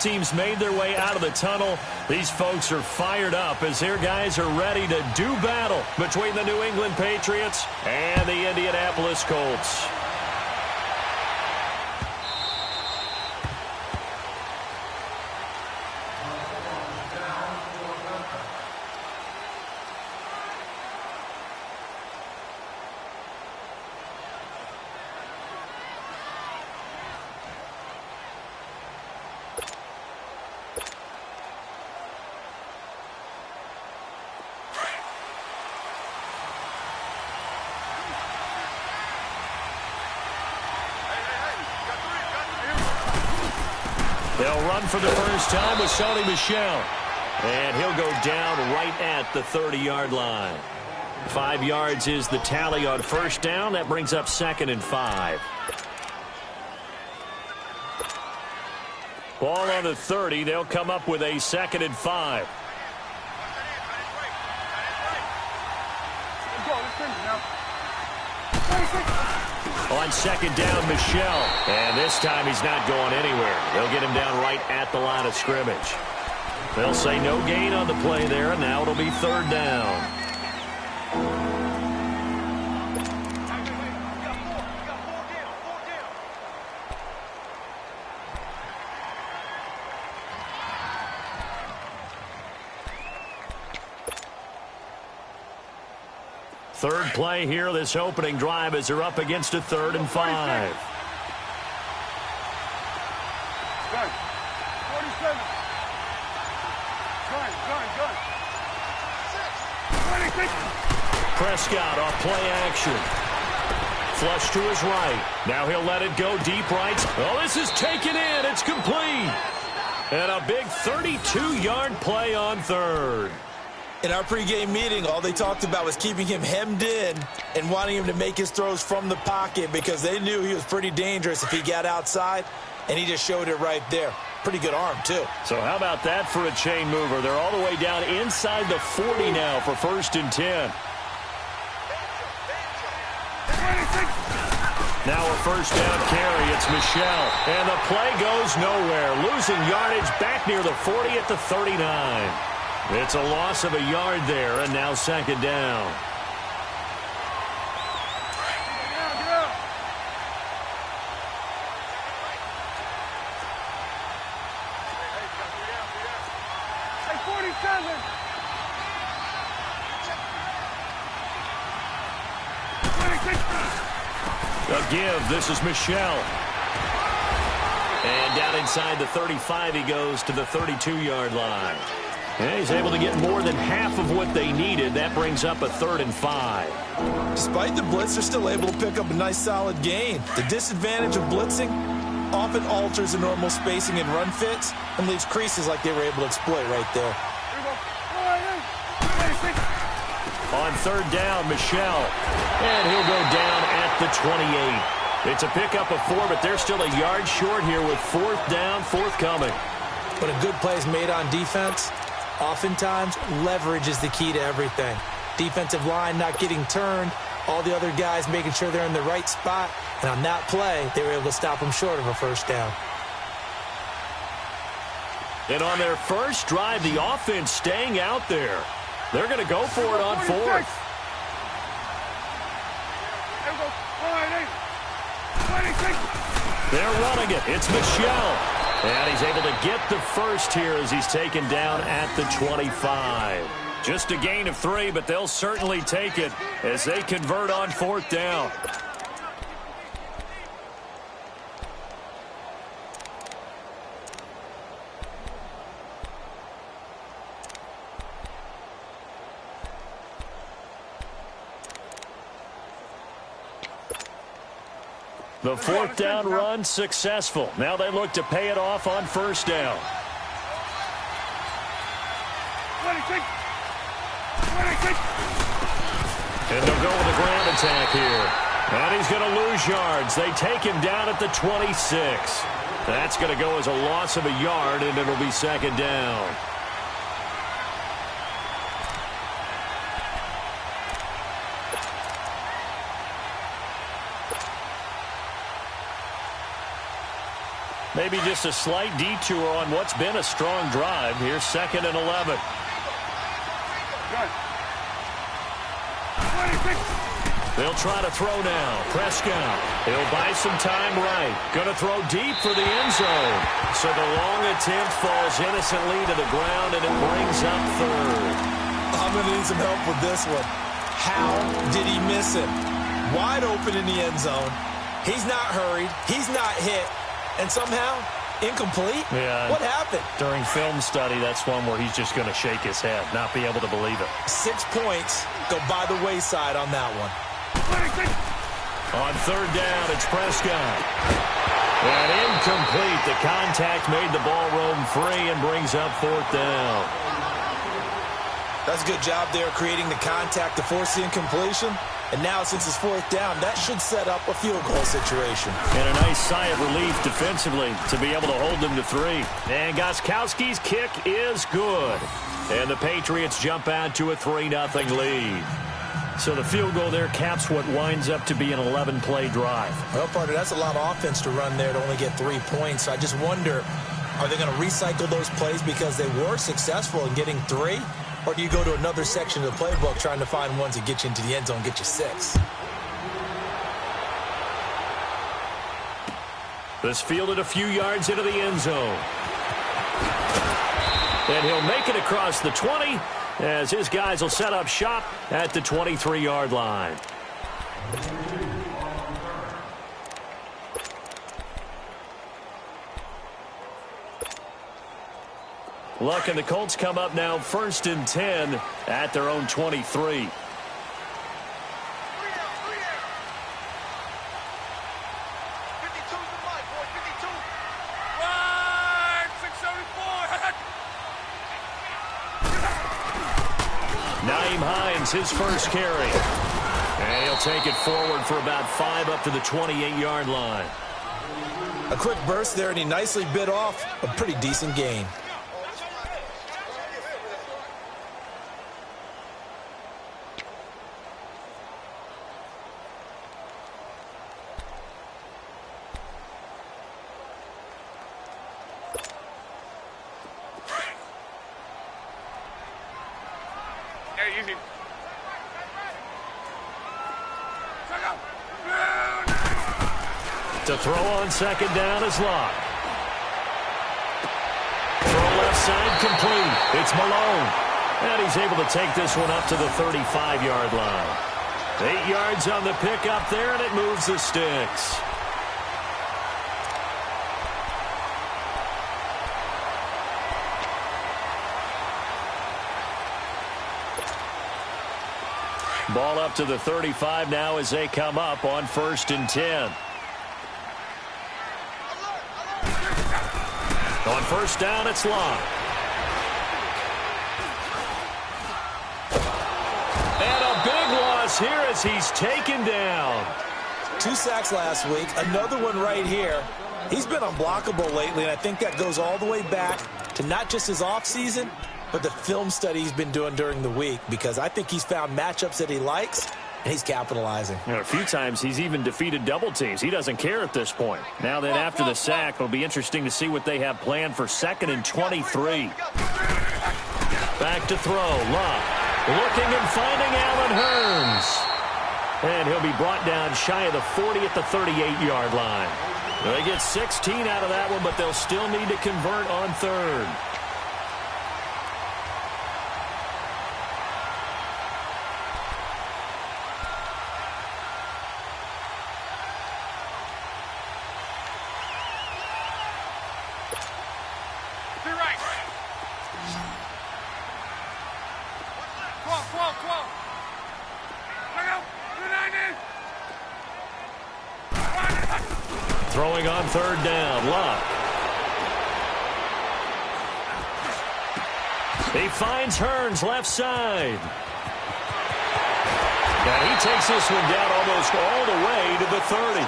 team's made their way out of the tunnel. These folks are fired up as their guys are ready to do battle between the New England Patriots and the Indianapolis Colts. They'll run for the first time with Sony Michel. And he'll go down right at the 30-yard line. 5 yards is the tally on first down. That brings up 2nd and 5. Ball on the 30. They'll come up with a 2nd and 5. On 2nd down, Michel. And this time he's not going anywhere. They'll get him down right at the line of scrimmage. They'll say no gain on the play there, and now it'll be 3rd down. Third play here, this opening drive, as they're up against a 3rd and 5. 47. Prescott off play action. Flush to his right. Now he'll let it go deep right. Oh, this is taken in. It's complete. And a big 32-yard play on 3rd. In our pregame meeting, all they talked about was keeping him hemmed in and wanting him to make his throws from the pocket because they knew he was pretty dangerous if he got outside, and he just showed it right there. Pretty good arm, too. So how about that for a chain mover? They're all the way down inside the 40 now for 1st and 10. Now a 1st down carry. It's Michel. And the play goes nowhere. Losing yardage back near the 40 at the 39. It's a loss of a yard there, and now 2nd down. Hey, 47. A give. This is Michel. And down inside the 35 he goes to the 32-yard line. And he's able to get more than half of what they needed. That brings up a 3rd and 5. Despite the blitz, they're still able to pick up a nice, solid gain. The disadvantage of blitzing often alters the normal spacing and run fits and leaves creases like they were able to exploit right there. On 3rd down, Michel. And he'll go down at the 28. It's a pickup of 4, but they're still a yard short here with 4th down forthcoming. But a good play is made on defense. Oftentimes, leverage is the key to everything. Defensive line not getting turned, all the other guys making sure they're in the right spot, and on that play, they were able to stop them short of a 1st down. And on their first drive, the offense staying out there. They're going to go for it on 4th. They're running it. It's Michel. And he's able to get the first here as he's taken down at the 25. Just a gain of 3, but they'll certainly take it as they convert on 4th down. The 4th down run successful. Now they look to pay it off on 1st down. 26. And they'll go with a ground attack here. And he's going to lose yards. They take him down at the 26. That's going to go as a loss of a yard, and it'll be 2nd down. Maybe just a slight detour on what's been a strong drive. Here's 2nd and 11. They'll try to throw now. Prescott. He'll buy some time right. Going to throw deep for the end zone. So the long attempt falls innocently to the ground, and it brings up 3rd. I'm going to need some help with this one. How did he miss him? Wide open in the end zone. He's not hurried. He's not hit. And somehow, incomplete? Yeah. What happened? During film study, that's one where he's just going to shake his head, not be able to believe it. 6 points go by the wayside on that one. On 3rd down, it's Prescott. And incomplete. The contact made the ball roam free and brings up 4th down. That's a good job there creating the contact to force the incompletion. And now, since it's 4th down, that should set up a field goal situation. And a nice sigh of relief defensively to be able to hold them to 3. And Gostkowski's kick is good. And the Patriots jump out to a 3-0 lead. So the field goal there caps what winds up to be an 11-play drive. Well, partner, that's a lot of offense to run there to only get 3 points. I just wonder, are they going to recycle those plays because they were successful in getting 3? Or do you go to another section of the playbook trying to find ones that get you into the end zone, get you 6? This fielded a few yards into the end zone. And he'll make it across the 20 as his guys will set up shop at the 23-yard line. Luck and the Colts come up now 1st and 10 at their own 23. His first carry. And he'll take it forward for about 5 up to the 28-yard line. A quick burst there, and he nicely bit off a pretty decent gain. To throw on 2nd down is Locke. Throw left side complete. It's Malone. And he's able to take this one up to the 35-yard line. 8 yards on the pickup there, and it moves the sticks. Ball up to the 35 now as they come up on 1st and 10. On 1st down, it's Locke. And a big loss here as he's taken down. 2 sacks last week, another one right here. He's been unblockable lately, and I think that goes all the way back to not just his offseason, but the film study he's been doing during the week, because I think he's found matchups that he likes, and he's capitalizing. You know, a few times he's even defeated double teams. He doesn't care at this point. Now that after the sack, it'll be interesting to see what they have planned for 2nd and 23. Back to throw. Locke looking and finding Allen Hurns. And he'll be brought down shy of the 40 at the 38-yard line. They get 16 out of that one, but they'll still need to convert on 3rd. Throwing on 3rd down, Locke. He finds Hurns left side. And he takes this one down almost all the way to the 30.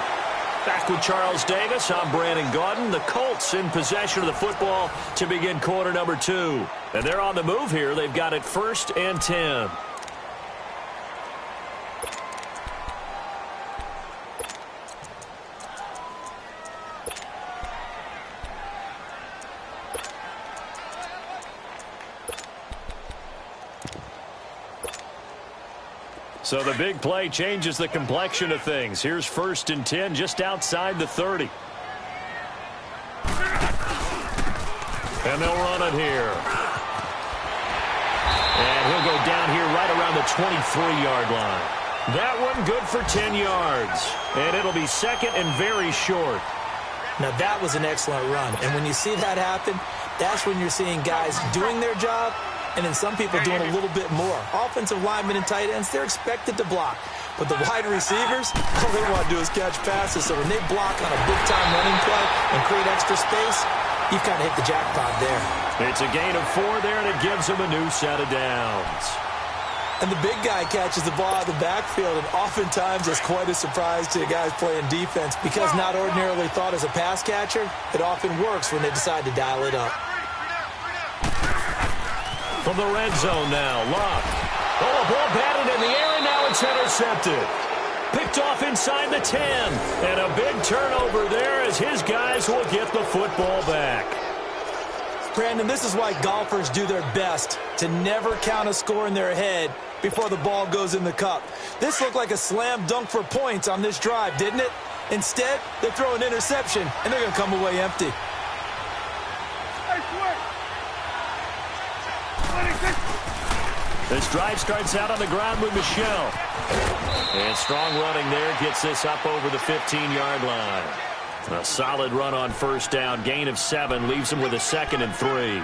Back with Charles Davis, I'm Brandon Gaudin. The Colts in possession of the football to begin quarter number 2. And they're on the move here. They've got it 1st and 10. So the big play changes the complexion of things. Here's 1st and 10 just outside the 30. And they'll run it here. And he'll go down here right around the 23-yard line. That one good for 10 yards. And it'll be 2nd and very short. Now that was an excellent run. And when you see that happen, that's when you're seeing guys doing their job and then some people doing a little bit more. Offensive linemen and tight ends, they're expected to block. But the wide receivers, all they want to do is catch passes. So when they block on a big-time running play and create extra space, you've kind of hit the jackpot there. It's a gain of 4 there, and it gives them a new set of downs. And the big guy catches the ball out of the backfield, and oftentimes it's quite a surprise to the guys playing defense because not ordinarily thought as a pass catcher, it often works when they decide to dial it up. From the red zone now, Luck. Oh, a ball batted in the air, and now it's intercepted. Picked off inside the 10. And a big turnover there as his guys will get the football back. Brandon, this is why golfers do their best to never count a score in their head before the ball goes in the cup. This looked like a slam dunk for points on this drive, didn't it? Instead, they throw an interception, and they're going to come away empty. This drive starts out on the ground with Michelle. And strong running there gets this up over the 15-yard line. A solid run on 1st down. Gain of 7 leaves them with a 2nd and 3.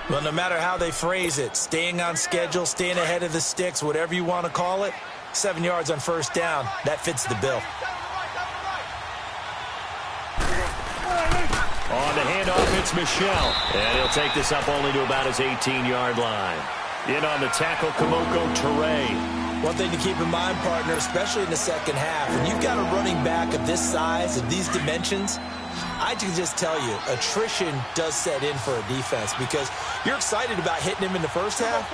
Well, no matter how they phrase it, staying on schedule, staying ahead of the sticks, whatever you want to call it, 7 yards on 1st down, that fits the bill. On the handoff, it's Michelle. And he'll take this up only to about his 18-yard line. In on the tackle, Kamoko Toure. One thing to keep in mind, partner, especially in the second half, when you've got a running back of this size, of these dimensions, I can just tell you, attrition does set in for a defense because you're excited about hitting him in the first half.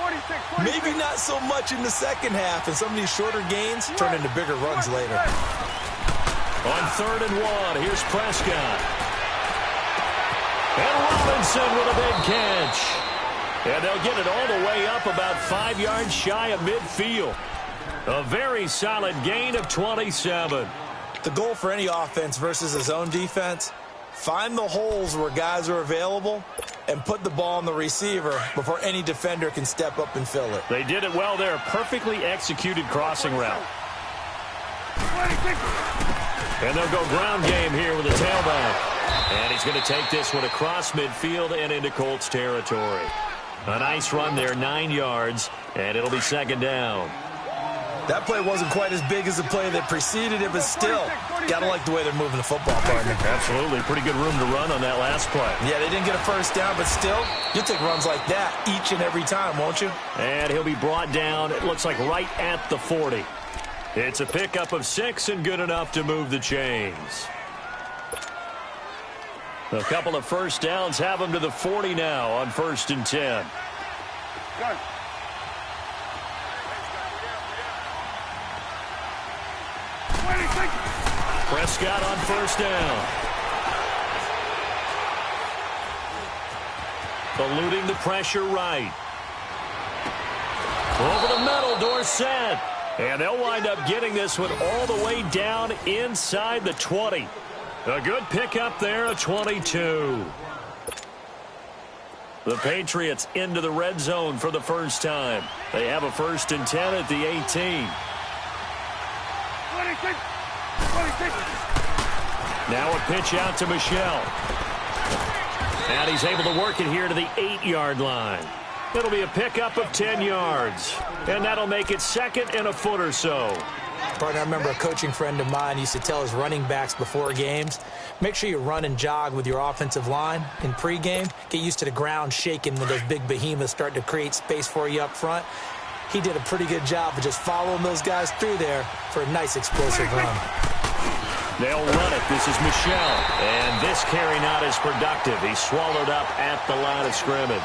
Maybe not so much in the second half, and some of these shorter gains turn into bigger runs later. On 3rd and 1, here's Prescott. And Robinson with a big catch. And they'll get it all the way up about 5 yards shy of midfield. A very solid gain of 27. The goal for any offense versus a zone defense, find the holes where guys are available and put the ball on the receiver before any defender can step up and fill it. They did it well there. Perfectly executed crossing route. And they'll go ground game here with a tailback. And he's going to take this one across midfield and into Colts territory. A nice run there, 9 yards, and it'll be 2nd down. That play wasn't quite as big as the play that preceded it, but still, got to like the way they're moving the football, partner. Absolutely. Pretty good room to run on that last play. Yeah, they didn't get a 1st down, but still, you'll take runs like that each and every time, won't you? And he'll be brought down, it looks like right at the 40. It's a pickup of 6 and good enough to move the chains. A couple of 1st downs have them to the 40 now on 1st and 10. Gun. Prescott on 1st down. Eluding the pressure right. Over the middle, Dorsett. And they'll wind up getting this one all the way down inside the 20. A good pickup there, a 22. The Patriots into the red zone for the first time. They have a 1st and 10 at the 18. Now a pitch out to Michelle. And he's able to work it here to the 8-yard line. It'll be a pickup of 10 yards. And that'll make it 2nd and a foot or so. Partner, I remember a coaching friend of mine used to tell his running backs before games, make sure you run and jog with your offensive line in pregame. Get used to the ground shaking when those big behemoths start to create space for you up front. He did a pretty good job of just following those guys through there for a nice explosive run. They'll run it. This is Michelle. And this carry not as productive. He's swallowed up at the line of scrimmage.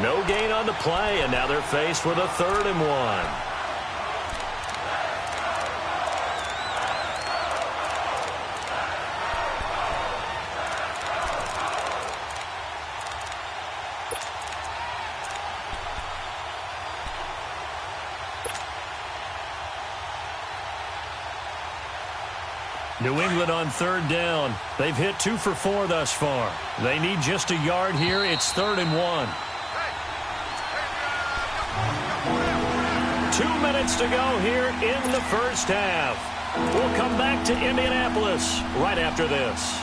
No gain on the play, and now they're faced with a 3rd and 1. New England on third down. They've hit 2 for 4 thus far. They need just a yard here. It's 3rd and 1. 2 minutes to go here in the first half. We'll come back to Indianapolis right after this.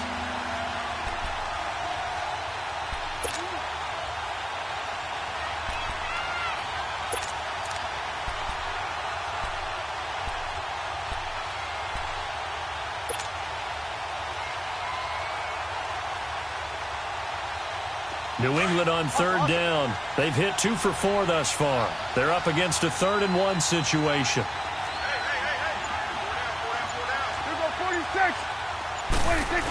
New England on third down. They've hit 2 for 4 thus far. They're up against a 3rd and 1 situation. Here go 46. 26.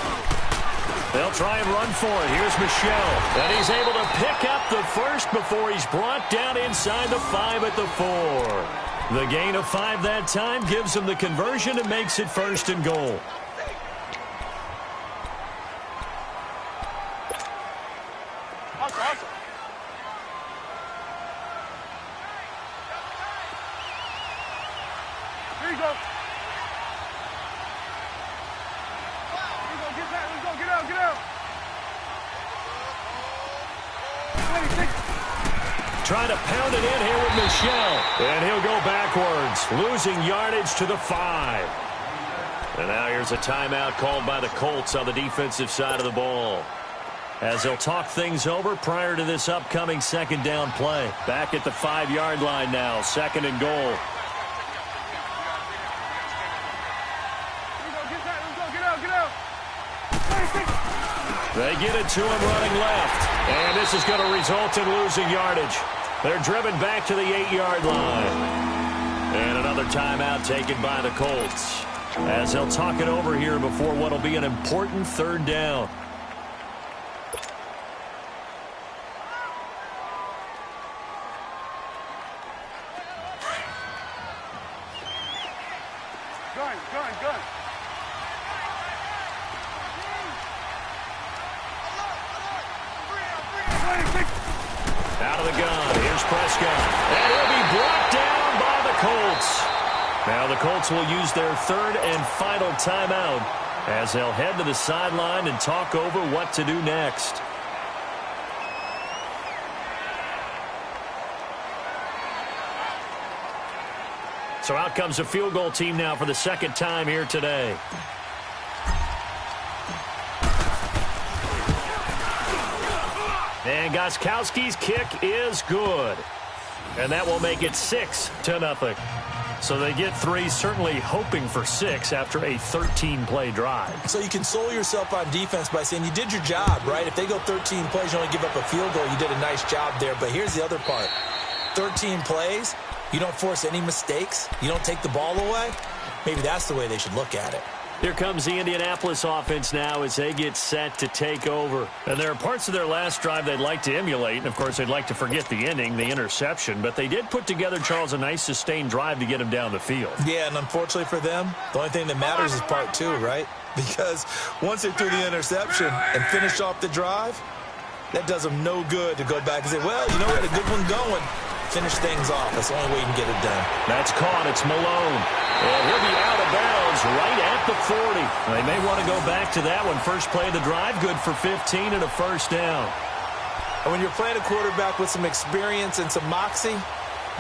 They'll try and run for it. Here's Michelle. And he's able to pick up the first before he's brought down inside the 5 at the 4. The gain of 5 that time gives him the conversion and makes it 1st and goal. Here you go. Get that. Let's go. Get out. Get out. 26. Trying to pound it in here with Michelle. And he'll go backwards, losing yardage to the 5. And now here's a timeout called by the Colts on the defensive side of the ball, as they'll talk things over prior to this upcoming 2nd down play. Back at the 5-yard line now, 2nd and goal. They get it to him running left. And this is going to result in losing yardage. They're driven back to the 8-yard line. And another timeout taken by the Colts, as they'll talk it over here before what will be an important 3rd down. Gun. Out of the gun, here's Prescott. And he'll be brought down by the Colts. Now the Colts will use their 3rd and final timeout, as they'll head to the sideline and talk over what to do next. So out comes a field goal team now for the 2nd time here today. And Gostkowski's kick is good. And that will make it 6-0. So they get 3, certainly hoping for 6 after a 13-play drive. So you console yourself on defense by saying you did your job, right? If they go 13 plays, you only give up a field goal, you did a nice job there. But here's the other part. 13 plays, you don't force any mistakes, you don't take the ball away. Maybe that's the way they should look at it. Here comes the Indianapolis offense now as they get set to take over. And there are parts of their last drive they'd like to emulate. And, of course, they'd like to forget the ending, the interception. But they did put together, Charles, a nice sustained drive to get him down the field. Yeah, and unfortunately for them, the only thing that matters is part 2, right? Because once they threw the interception and finished off the drive, that does them no good to go back and say, well, you know, we had a good one going. Finish things off. That's the only way you can get it done. That's caught. It's Malone. And he'll be out of bounds right at the 40. They may want to go back to that one. First play of the drive, good for 15 and a 1st down. And when you're playing a quarterback with some experience and some moxie,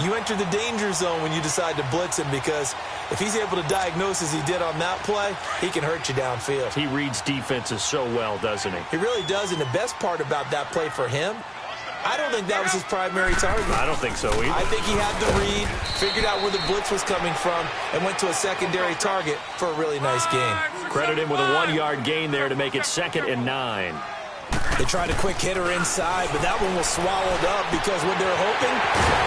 you enter the danger zone when you decide to blitz him, because if he's able to diagnose as he did on that play, he can hurt you downfield. He reads defenses so well, doesn't he? He really does, and the best part about that play for him, I don't think that was his primary target. I don't think so either. I think he had the read, figured out where the blitz was coming from, and went to a secondary target for a really nice game. Credit him with a 1-yard gain there to make it 2nd and 9. They tried a quick hitter inside, but that one was swallowed up because what they're hoping,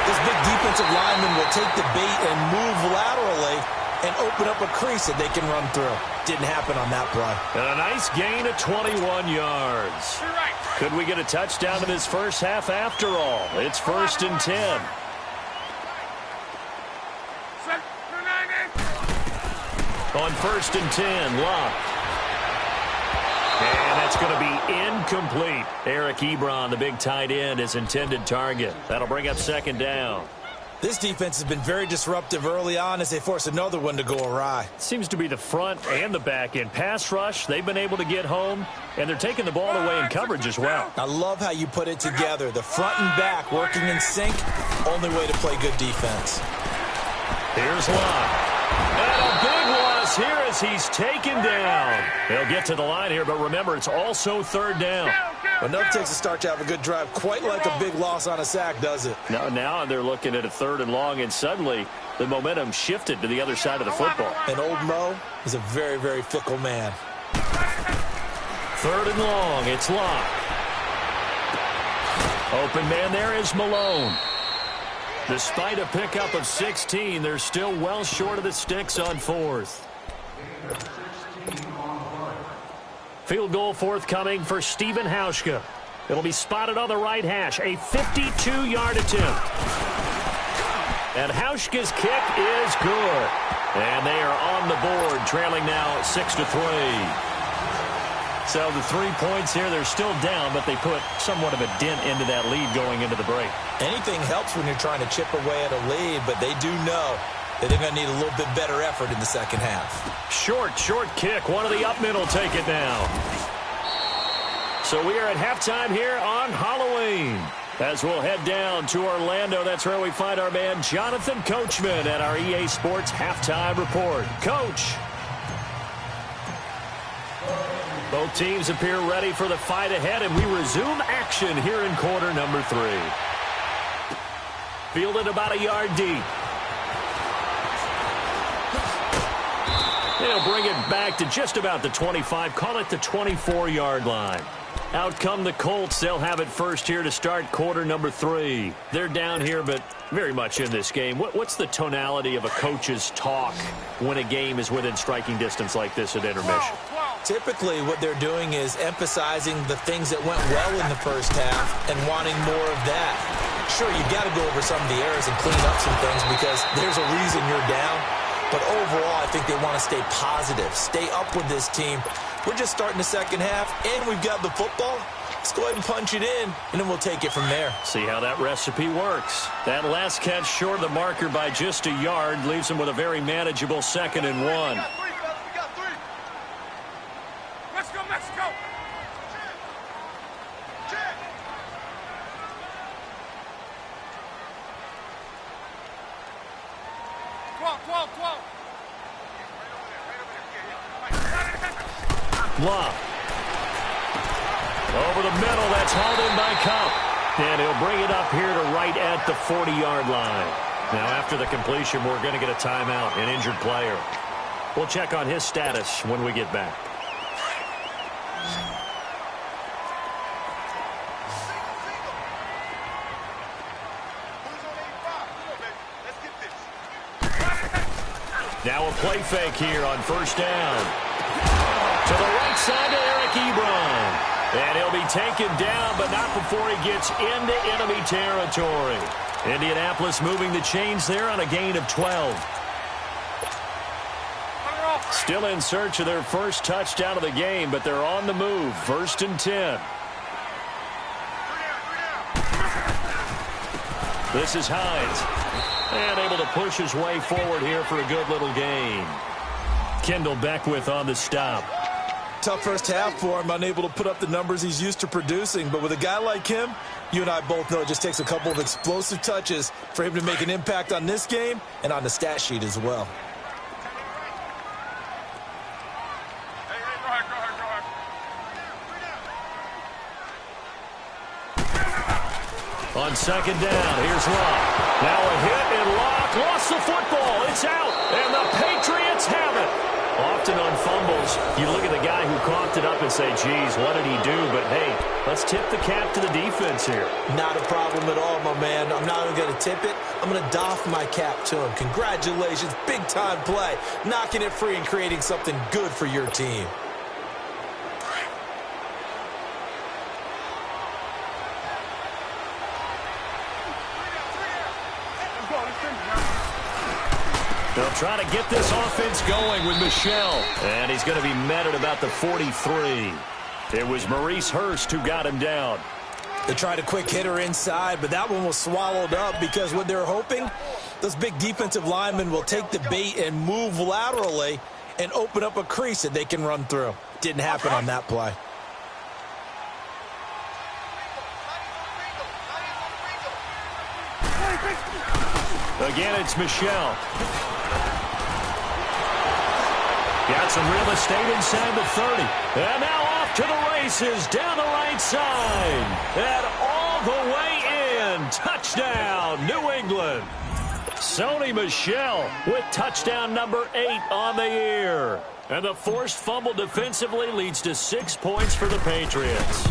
this big defensive lineman will take the bait and move laterally and open up a crease that they can run through. Didn't happen on that play. And a nice gain of 21 yards. Could we get a touchdown in this first half after all? It's 1st and 10. On 1st and 10, Luck. And that's going to be incomplete. Eric Ebron, the big tight end, his intended target. That'll bring up 2nd down. This defense has been very disruptive early on as they force another one to go awry. Seems to be the front and the back end. Pass rush, they've been able to get home, and they're taking the ball away in coverage as well. I love how you put it together. The front and back working in sync, only way to play good defense. Here's Locke. And a big loss here as he's taken down. They'll get to the line here, but remember, it's also third down. Enough takes a start to have a good drive, quite like a big loss on a sack, does it? Now they're looking at a 3rd and long, and suddenly the momentum shifted to the other side of the football. And old Mo is a very, very fickle man. 3rd and long, it's Locke. Open man there is Malone. Despite a pickup of 16, they're still well short of the sticks on 4th. Field goal forthcoming for Stephen Hauschka. It'll be spotted on the right hash. A 52-yard attempt. And Hauschka's kick is good. And they are on the board, trailing now 6-3. So the 3 points here, they're still down, but they put somewhat of a dent into that lead going into the break. Anything helps when you're trying to chip away at a lead, but they do know that they're going to need a little bit better effort in the second half. Short kick. One of the up men will take it down. So we are at halftime here on Halloween. As we'll head down to Orlando, that's where we find our man Jonathan Coachman at our EA Sports Halftime Report. Coach. Both teams appear ready for the fight ahead, and we resume action here in quarter number 3. Fielded about a yard deep. They'll bring it back to just about the 25, call it the 24-yard line. Out come the Colts. They'll have it first here to start quarter number 3. They're down here, but very much in this game. What's the tonality of a coach's talk when a game is within striking distance like this at intermission? Typically, what they're doing is emphasizing the things that went well in the first half and wanting more of that. Sure, you've got to go over some of the errors and clean up some things because there's a reason you're down. But overall, I think they want to stay positive, stay up with this team. We're just starting the second half, and we've got the football. Let's go ahead and punch it in, and then we'll take it from there. See how that recipe works. That last catch short of the marker by just a yard leaves them with a very manageable 2nd and 1. We got 3. Let's go, Mexico. Love. Over the middle, that's hauled in by Cup. And he'll bring it up here to right at the 40-yard line. Now, after the completion, we're going to get a timeout, an injured player. We'll check on his status when we get back. Now a play fake here on first down. To the right side to Eric Ebron. And he'll be taken down, but not before he gets into enemy territory. Indianapolis moving the chains there on a gain of 12. Still in search of their first touchdown of the game, but they're on the move. 1st and 10. This is Hines. And able to push his way forward here for a good little gain. Kendall Beckwith on the stop. Tough first half for him, unable to put up the numbers he's used to producing. But with a guy like him, you and I both know it just takes a couple of explosive touches for him to make an impact on this game and on the stat sheet as well. On second down, here's Locke. Now a hit, and Locke lost the football. It's out, and the Patriots have it. Often on fumbles, you look at the guy who coughed it up and say, geez, what did he do? But, hey, let's tip the cap to the defense here. Not a problem at all, my man. I'm not even going to tip it. I'm going to doff my cap to him. Congratulations, big-time play. Knocking it free and creating something good for your team. They'll try to get this offense going with Michel. And he's going to be met at about the 43. It was Maurice Hurst who got him down. They tried a quick hitter inside, but that one was swallowed up because what they're hoping, those big defensive linemen will take the bait and move laterally and open up a crease that they can run through. Didn't happen on that play. Again, it's Michel. Got some real estate inside the 30. And now off to the races down the right side. And all the way in. Touchdown, New England. Sony Michel with touchdown number 8 on the year. And the forced fumble defensively leads to 6 points for the Patriots.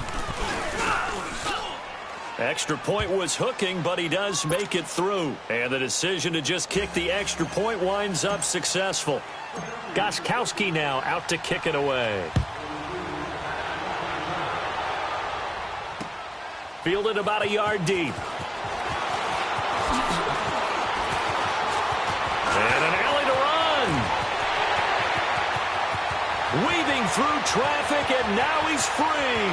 Extra point was hooking, but he does make it through. And the decision to just kick the extra point winds up successful. Gostkowski now out to kick it away. Fielded about a yard deep. And an alley to run. Weaving through traffic, and now he's free.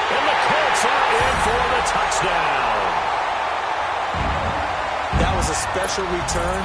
And the Colts are in for the touchdown. That was a special return,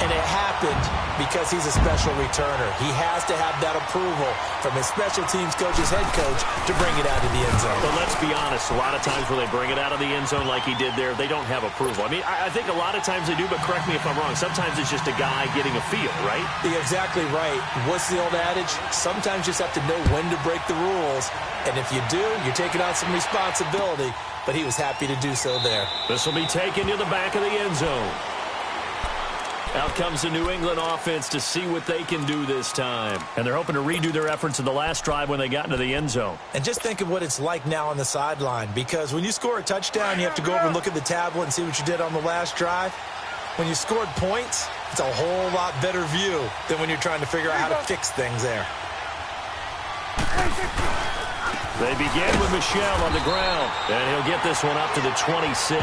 and it happened because he's a special returner. He has to have that approval from his special teams coach, his head coach, to bring it out of the end zone. But let's be honest, a lot of times when they bring it out of the end zone like he did there, they don't have approval. I mean, I think a lot of times they do, but correct me if I'm wrong. Sometimes it's just a guy getting a feel, right? You're exactly right. What's the old adage? Sometimes you just have to know when to break the rules. And if you do, you're taking on some responsibility. But he was happy to do so there. This will be taken to the back of the end zone. Out comes the New England offense to see what they can do this time. And they're hoping to redo their efforts in the last drive when they got into the end zone. And just think of what it's like now on the sideline. Because when you score a touchdown, you have to go over and look at the tablet and see what you did on the last drive. When you scored points, it's a whole lot better view than when you're trying to figure out how to fix things there. They begin with Michel on the ground. And he'll get this one up to the 26.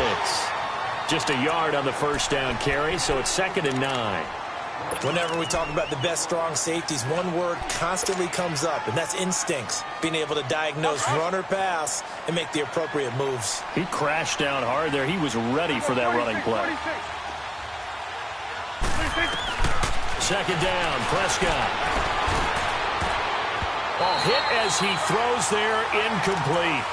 Just a yard on the first down carry, so it's 2nd and 9. Whenever we talk about the best strong safeties, one word constantly comes up, and that's instincts. Being able to diagnose run or pass and make the appropriate moves. He crashed down hard there. He was ready for that running play. 2nd down, Prescott. Hit as he throws there, incomplete.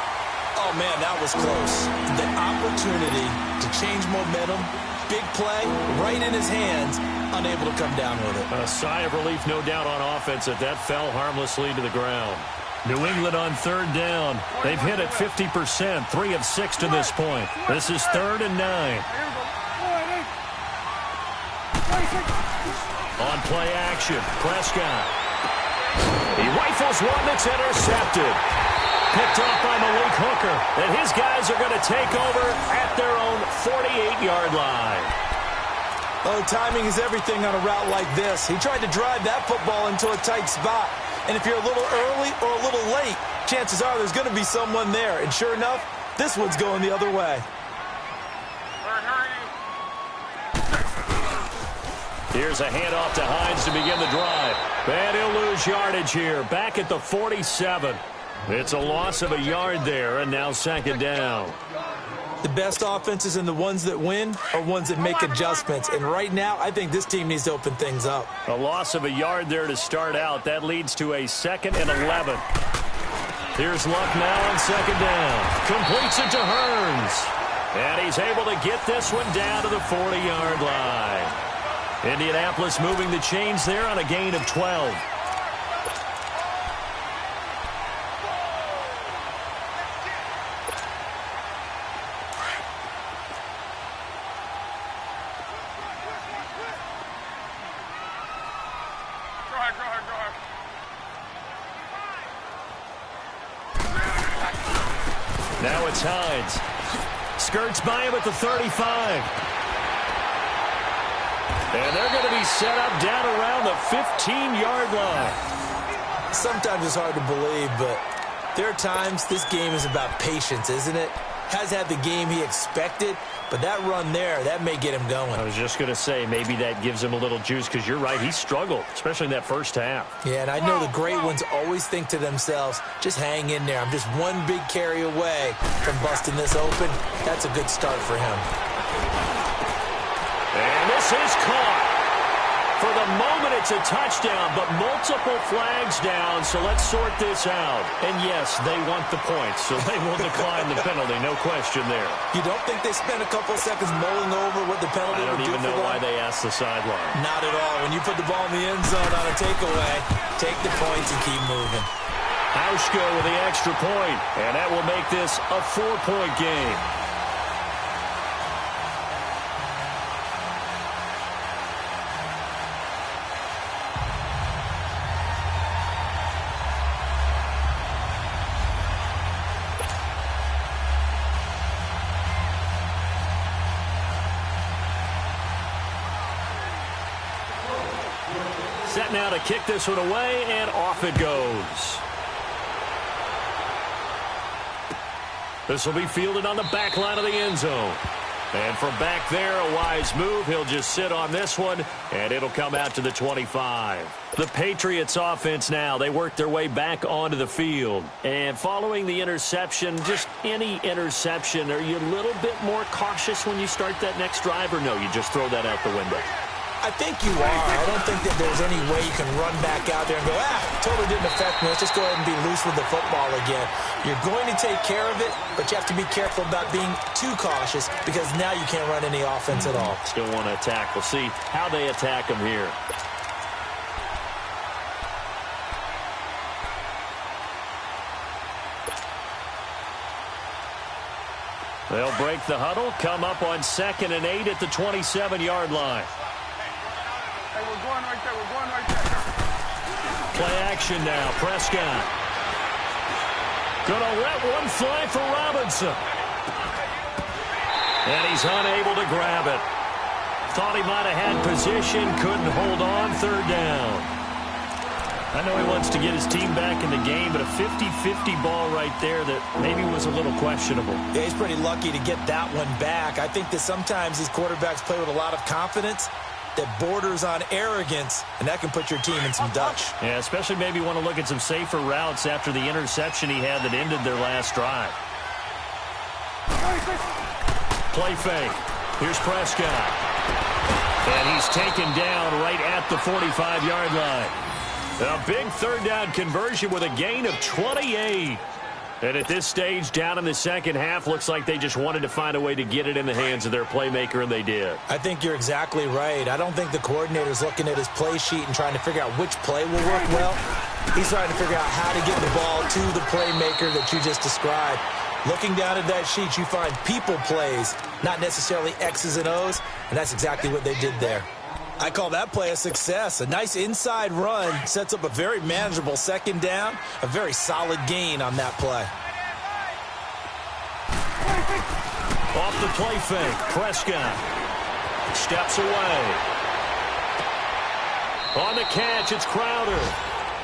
Oh, man, that was close. The opportunity to change momentum, big play, right in his hands, unable to come down with it. A sigh of relief, no doubt, on offense that fell harmlessly to the ground. New England on 3rd down. They've hit it 50%, 3 of 6 to this point. This is 3rd and 9. On play action, Prescott. He rifles one that's intercepted. Picked off by Malik Hooker. And his guys are going to take over at their own 48-yard line. Oh, timing is everything on a route like this. He tried to drive that football into a tight spot. And if you're a little early or a little late, chances are there's going to be someone there. And sure enough, this one's going the other way. Here's a handoff to Hines to begin the drive. And he'll lose yardage here. Back at the 47. It's a loss of a yard there, and now 2nd down. The best offenses and the ones that win are ones that make adjustments. And right now, I think this team needs to open things up. A loss of a yard there to start out. That leads to a 2nd and 11. Here's Luck now on 2nd down. Completes it to Hearns. And he's able to get this one down to the 40-yard line. Indianapolis moving the chains there on a gain of 12. Now it's Hines. Skirts by him at the 35. And they're going to be set up down around the 15-yard line. Sometimes it's hard to believe, but there are times this game is about patience, isn't it? has had the game he expected, but that run there, that may get him going. I was just going to say, maybe that gives him a little juice, because you're right, he struggled, especially in that first half. Yeah, and I know the great ones always think to themselves, just hang in there. I'm just one big carry away from busting this open. That's a good start for him. And this is caught. For the moment, it's a touchdown, but multiple flags down, so let's sort this out. And yes, they want the points, so they will decline the penalty, no question there. You don't think they spent a couple seconds mulling over what the penalty would do for them? I don't even know why they asked the sideline. Not at all. When you put the ball in the end zone on a takeaway, take the points and keep moving. Hauschka with the extra point, and that will make this a 4-point game. Set now to kick this one away, and off it goes. This will be fielded on the back line of the end zone. And from back there, a wise move. He'll just sit on this one, and it'll come out to the 25. The Patriots offense now, they work their way back onto the field. And following the interception, just any interception, are you a little bit more cautious when you start that next drive, or no, you just throw that out the window? I think you are. I don't think that there's any way you can run back out there and go, totally didn't affect me. Let's just go ahead and be loose with the football again. You're going to take care of it, but you have to be careful about being too cautious, because now you can't run any offense at all. Still want to attack. We'll see how they attack them here. They'll break the huddle, come up on 2nd and 8 at the 27-yard line. Hey, we're going right there. We're going right there. Play action now. Prescott. Gonna let one fly for Robinson. And he's unable to grab it. Thought he might have had position. Couldn't hold on. 3rd down. I know he wants to get his team back in the game, but a 50-50 ball right there that maybe was a little questionable. Yeah, he's pretty lucky to get that one back. I think that sometimes these quarterbacks play with a lot of confidence that borders on arrogance, and that can put your team in some Dutch. Yeah, especially maybe want to look at some safer routes after the interception he had that ended their last drive. Play fake. Here's Prescott. And he's taken down right at the 45-yard line. A big 3rd down conversion with a gain of 28. And at this stage, down in the second half, looks like they just wanted to find a way to get it in the hands of their playmaker, and they did. I think you're exactly right. I don't think the coordinator's looking at his play sheet and trying to figure out which play will work well. He's trying to figure out how to get the ball to the playmaker that you just described. Looking down at that sheet, you find people plays, not necessarily X's and O's, and that's exactly what they did there. I call that play a success. A nice inside run sets up a very manageable 2nd down, a very solid gain on that play. Off the play fake, Prescott steps away. On the catch, it's Crowder.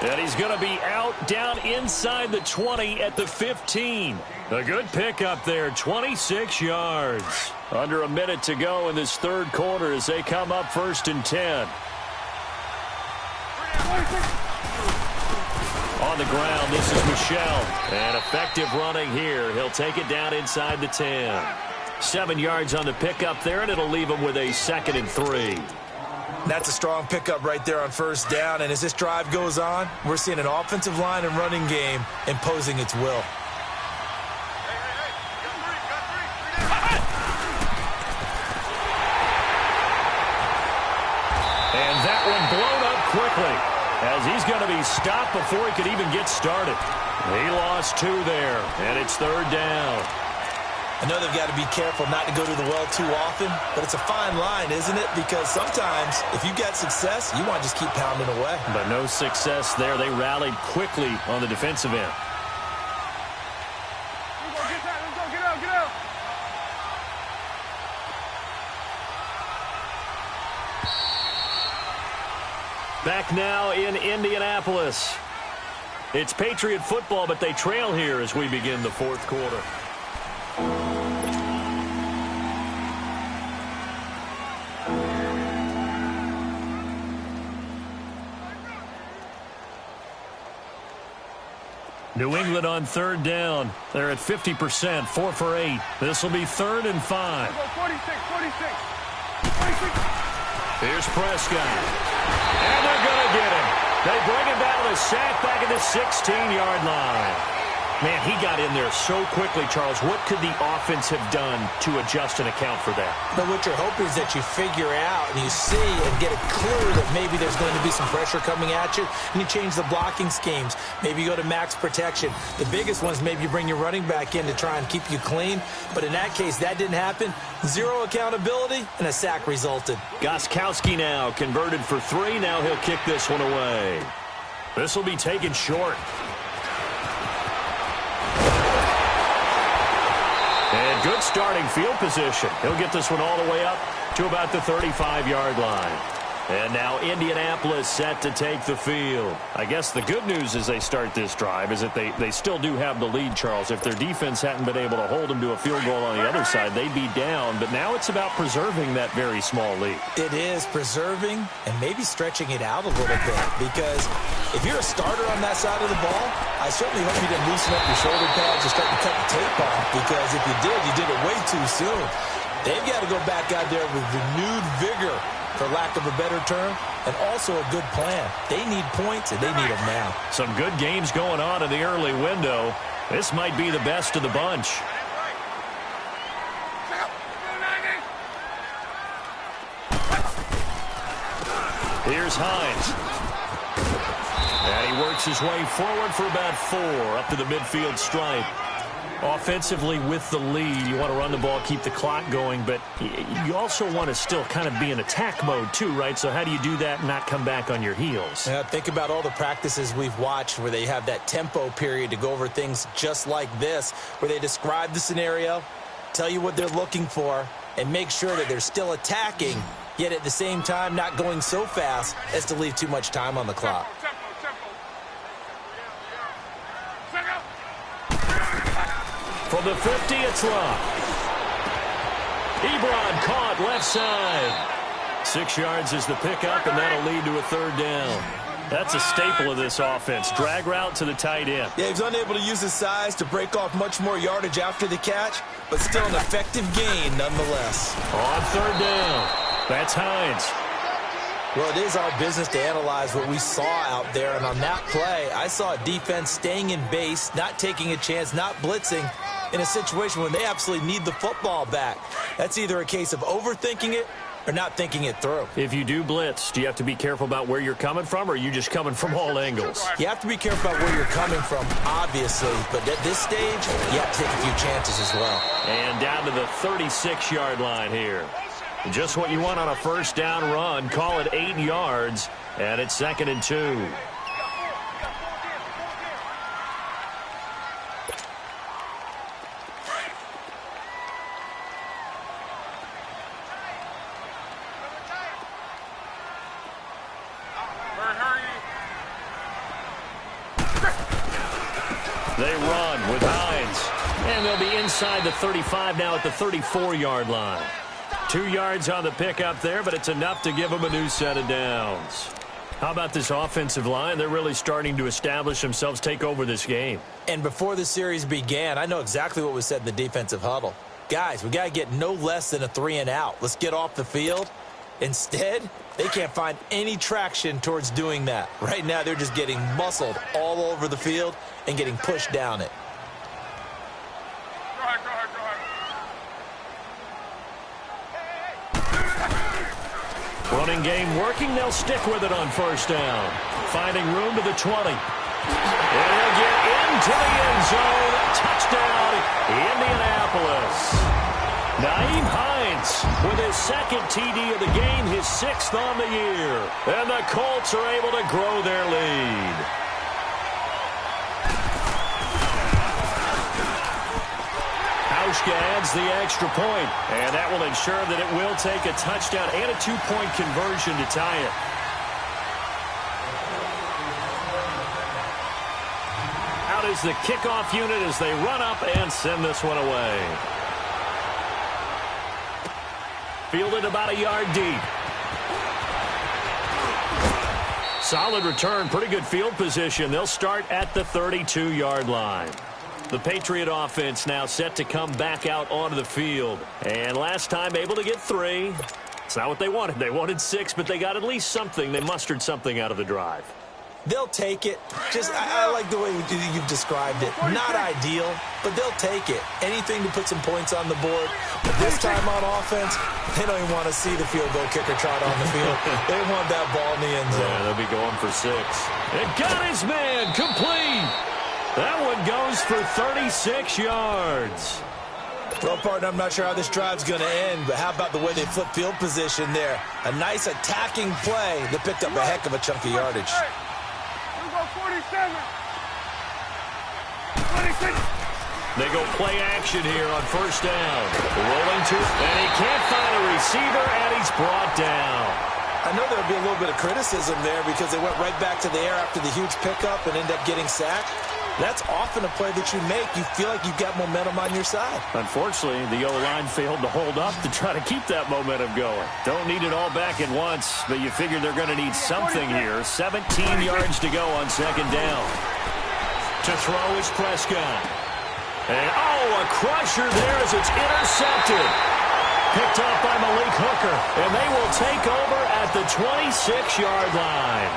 And he's going to be out down inside the 20 at the 15. A good pickup there, 26 yards. Under a minute to go in this 3rd quarter as they come up 1st and 10. On the ground, this is Michel. And effective running here. He'll take it down inside the 10. 7 yards on the pickup there, and it'll leave him with a 2nd and 3. That's a strong pickup right there on 1st down. And as this drive goes on, we're seeing an offensive line and running game imposing its will. And that one blown up quickly as he's going to be stopped before he could even get started. He lost 2 there, and it's 3rd down. I know they've got to be careful not to go to the well too often, but it's a fine line, isn't it? Because sometimes if you get success, you want to just keep pounding away. But no success there. They rallied quickly on the defensive end. Let's go, get out, get out. Back now in Indianapolis. It's Patriot football, but they trail here as we begin the 4th quarter. New England on third down. They're at 50%, 4 for 8. This will be 3rd and 5. 46. Here's Prescott. And they're going to get him. They bring him down with a sack back at the 16-yard line. Man, he got in there so quickly, Charles. What could the offense have done to adjust and account for that? But what you're hoping is that you figure out and you see and get a clue that maybe there's going to be some pressure coming at you, and you change the blocking schemes. Maybe you go to max protection. The biggest one is maybe you bring your running back in to try and keep you clean. But in that case, that didn't happen. 0 accountability, and a sack resulted. Gostkowski now converted for 3. Now he'll kick this one away. This will be taken short. And good starting field position. He'll get this one all the way up to about the 35-yard line. And now Indianapolis set to take the field. I guess the good news as they start this drive is that they still do have the lead, Charles. If their defense hadn't been able to hold them to a field goal on the other side, they'd be down. But now it's about preserving that very small lead. It is preserving and maybe stretching it out a little bit, because if you're a starter on that side of the ball, I certainly hope you didn't loosen up your shoulder pads and start to cut the tape off, because if you did it way too soon. They've got to go back out there with renewed vigor, for lack of a better term, and also a good plan. They need points, and they need them now. Some good games going on in the early window. This might be the best of the bunch. Here's Hines. And he works his way forward for about 4 up to the midfield stripe. Offensively with the lead, you want to run the ball, keep the clock going, but you also want to still kind of be in attack mode too, right? So how do you do that and not come back on your heels? Yeah, think about all the practices we've watched where they have that tempo period to go over things just like this, where they describe the scenario, tell you what they're looking for, and make sure that they're still attacking, yet at the same time not going so fast as to leave too much time on the clock. From the 50, it's locked. Ebron caught left side. 6 yards is the pickup, and that'll lead to a 3rd down. That's a staple of this offense. Drag route to the tight end. Yeah, he was unable to use his size to break off much more yardage after the catch, but still an effective gain nonetheless. On 3rd down, that's Hines. Well, it is our business to analyze what we saw out there, and on that play, I saw a defense staying in base, not taking a chance, not blitzing, in a situation when they absolutely need the football back. That's either a case of overthinking it or not thinking it through. If you do blitz, do you have to be careful about where you're coming from, or are you just coming from all angles? You have to be careful about where you're coming from, obviously, but at this stage, you have to take a few chances as well. And down to the 36-yard line here. Just what you want on a 1st down run. Call it 8 yards, and it's 2nd and 2. They run with Hines, and they'll be inside the 35 now at the 34-yard line. 2 yards on the pickup there, but it's enough to give them a new set of downs. How about this offensive line? They're really starting to establish themselves, take over this game. And before the series began, I know exactly what was said in the defensive huddle. Guys, we got to get no less than a 3 and out. Let's get off the field. Instead, they can't find any traction towards doing that. Right now, they're just getting muscled all over the field and getting pushed down it. Running game working. They'll stick with it on 1st down. Finding room to the 20. And he'll get into the end zone. Touchdown, Indianapolis. Nyheim Hines with his 2nd TD of the game, his 6th on the year. And the Colts are able to grow their lead. Hauschka adds the extra point, and that will ensure that it will take a touchdown and a 2-point conversion to tie it. Out is the kickoff unit as they run up and send this one away. Fielded about a yard deep. solid return, pretty good field position. They'll start at the 32-yard line. The Patriot offense now set to come back out onto the field. And last time able to get 3. It's not what they wanted. They wanted 6, but they got at least something. They mustered something out of the drive. They'll take it. I like the way you've described it. Not ideal, but they'll take it. Anything to put some points on the board. But this time on offense, they don't even want to see the field goal kicker trot on the field. They want that ball in the end zone. Yeah, they'll be going for 6. It got his man complete. That one goes for 36 yards. Well, partner, I'm not sure how this drive's going to end, but how about the way they flip field position there? A nice attacking play that picked up a heck of a chunk of yardage. 47. 26. They go play action here on first down. Rolling to, and he can't find a receiver, and he's brought down. I know there'll be a little bit of criticism there because they went right back to the air after the huge pickup and ended up getting sacked. That's often a play that you make. You feel like you've got momentum on your side. Unfortunately, the O-line failed to hold up to try to keep that momentum going. Don't need it all back at once, but you figure they're going to need something here. 17 yards to go on second down. To throw is Prescott. And, a crusher there as it's intercepted. Picked up by Malik Hooker, and they will take over at the 26-yard line.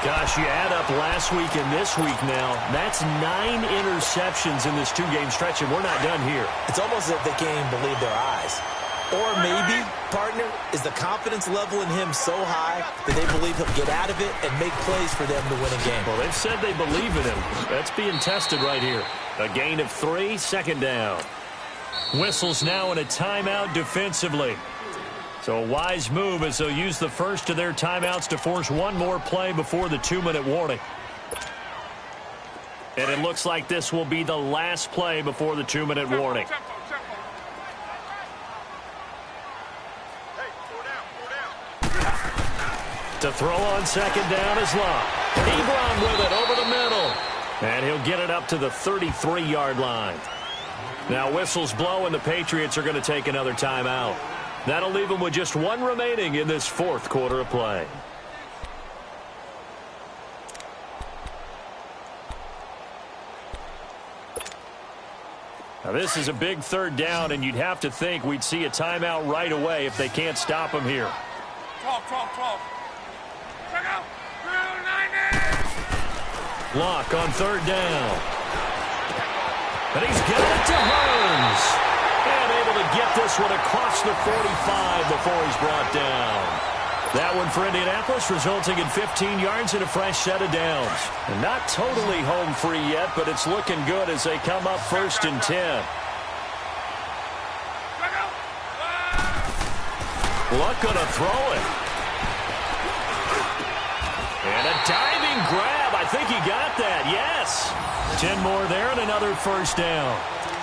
Gosh, you add up last week and this week now, that's 9 interceptions in this 2-game stretch, and we're not done here. It's almost as if they can't even believe their eyes. Or maybe, partner, is the confidence level in him so high that they believe he'll get out of it and make plays for them to win a game. Well, they've said they believe in him. That's being tested right here. A gain of 3, second down. Whistles now in a timeout defensively. So a wise move as they'll use the first of their timeouts to force one more play before the 2-minute warning. And it looks like this will be the last play before the 2-minute warning. To throw on second down is Love. Ebron with it over the middle. And he'll get it up to the 33-yard line. Now whistles blow and the Patriots are going to take another timeout. That'll leave them with just 1 remaining in this 4th quarter of play. Now this is a big 3rd down, and you'd have to think we'd see a timeout right away if they can't stop them here. 12. Check out. 90. Lock on 3rd down. And he's got it to Hearns. And able to get this one across the 45 before he's brought down. That one for Indianapolis, resulting in 15 yards and a fresh set of downs. And not totally home free yet, but it's looking good as they come up 1st and 10. Luck gonna throw it. And a diving grab. I think he got that. Yes. 10 more there and another 1st down.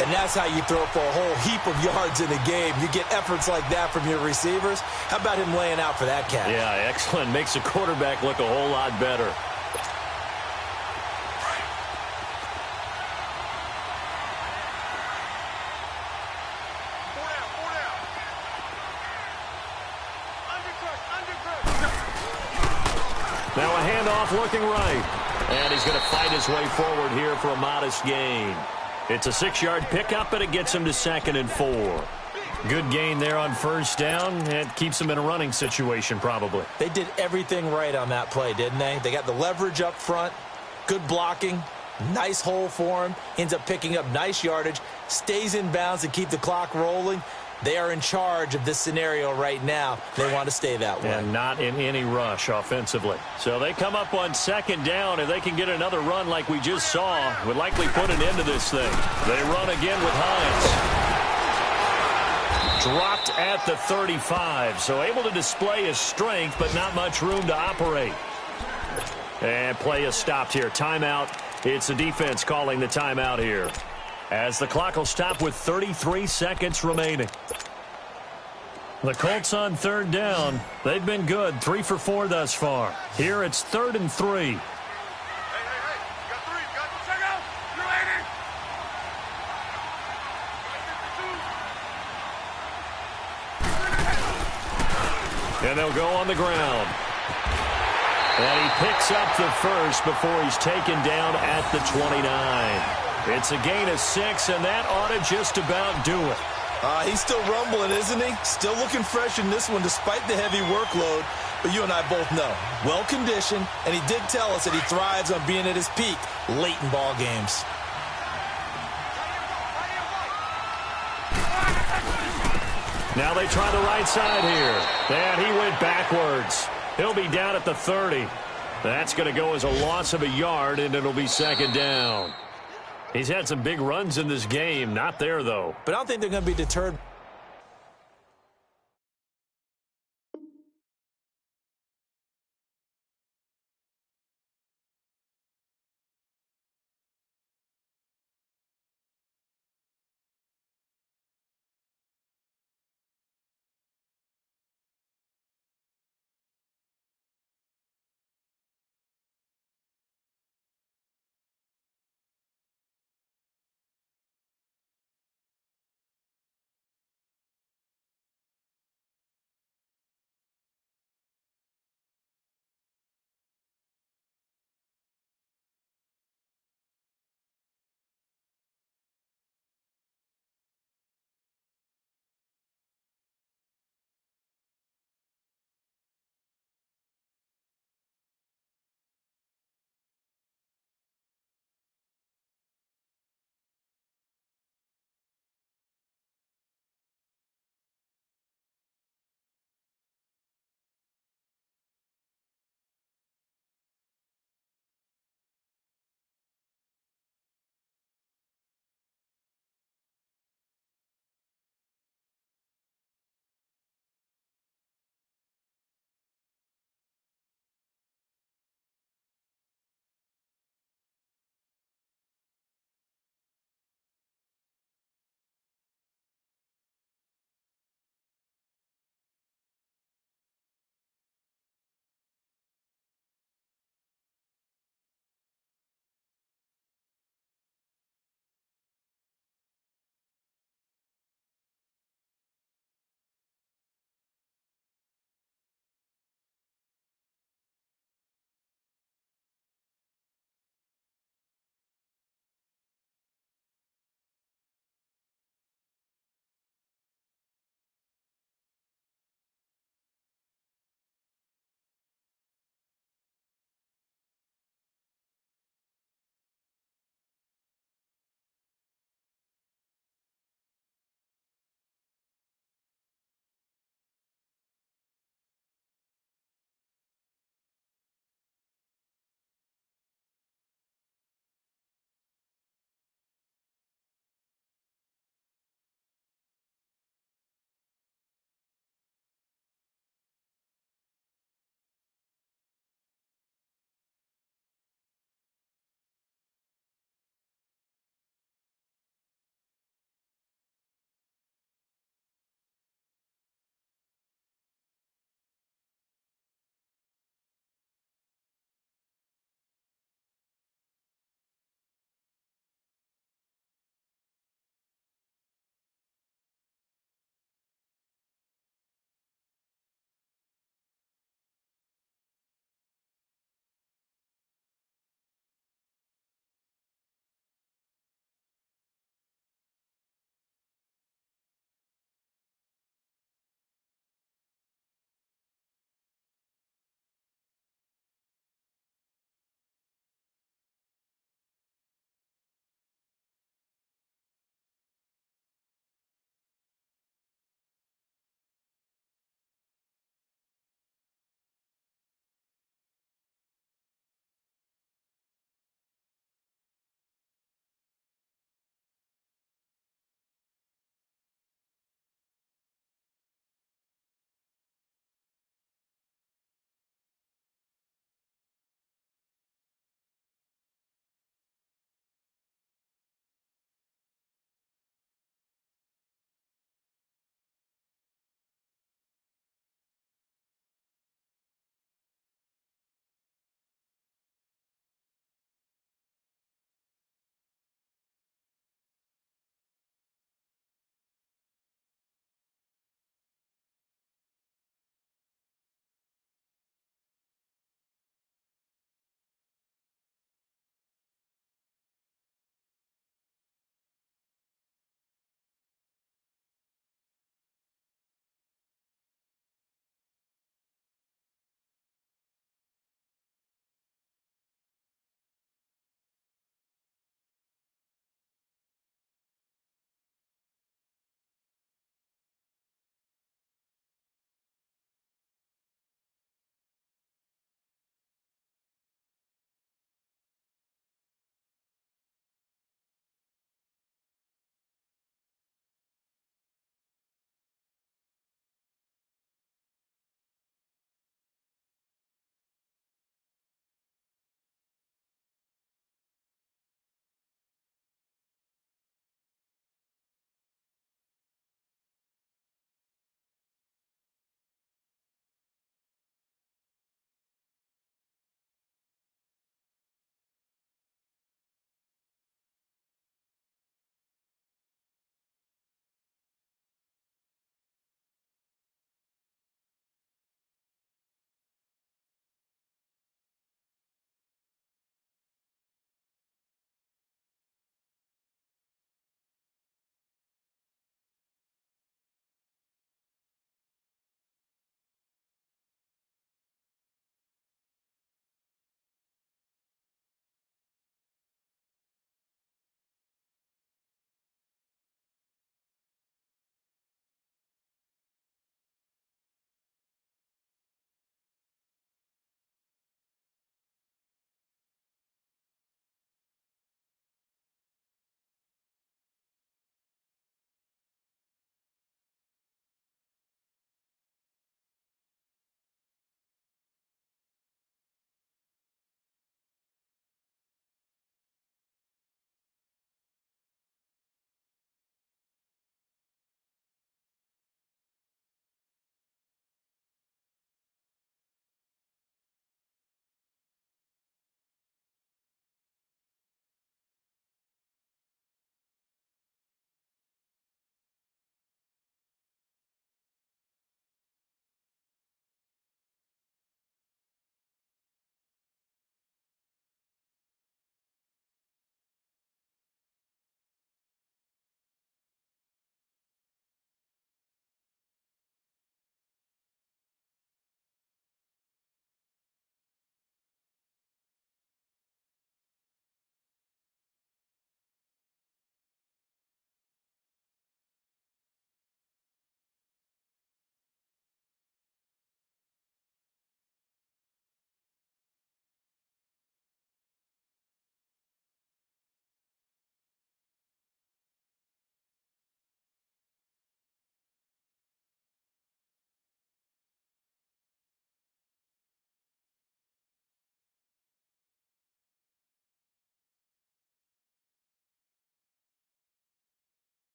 And that's how you throw for a whole heap of yards in a game. You get efforts like that from your receivers. How about him laying out for that catch? Yeah, excellent. Makes the quarterback look a whole lot better. Now a handoff looking right. And he's going to fight his way forward here for a modest gain. It's a 6-yard pickup, and it gets him to 2nd and 4. Good gain there on 1st down. It keeps him in a running situation, probably. They did everything right on that play, didn't they? They got the leverage up front, good blocking, nice hole for him, ends up picking up nice yardage, stays in bounds to keep the clock rolling. They are in charge of this scenario right now. They want to stay that way. And not in any rush offensively. So they come up on 2nd down. If they can get another run like we just saw, would likely put an end to this thing. They run again with Hines. Dropped at the 35. So able to display his strength, but not much room to operate. And play is stopped here. Timeout. It's the defense calling the timeout here, as the clock will stop with 33 seconds remaining. The Colts on 3rd down. They've been good, 3 for 4 thus far. Here it's 3rd and 3. Hey, you got 3. You got to check out. You're waiting. And they'll go on the ground. And he picks up the first before he's taken down at the 29. It's a gain of 6, and that ought to just about do it. He's still rumbling, isn't he? Still looking fresh in this one despite the heavy workload. But you and I both know, well-conditioned, and he did tell us that he thrives on being at his peak late in ball games. Now they try the right side here. And he went backwards. He'll be down at the 30. That's going to go as a loss of a yard, and it'll be second down. He's had some big runs in this game. Not there, though. But I don't think they're going to be deterred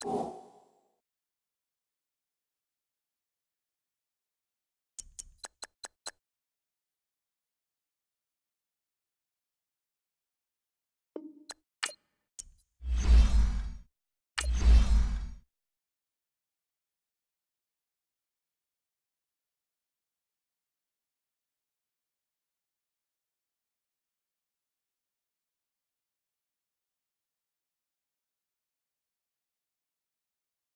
Go.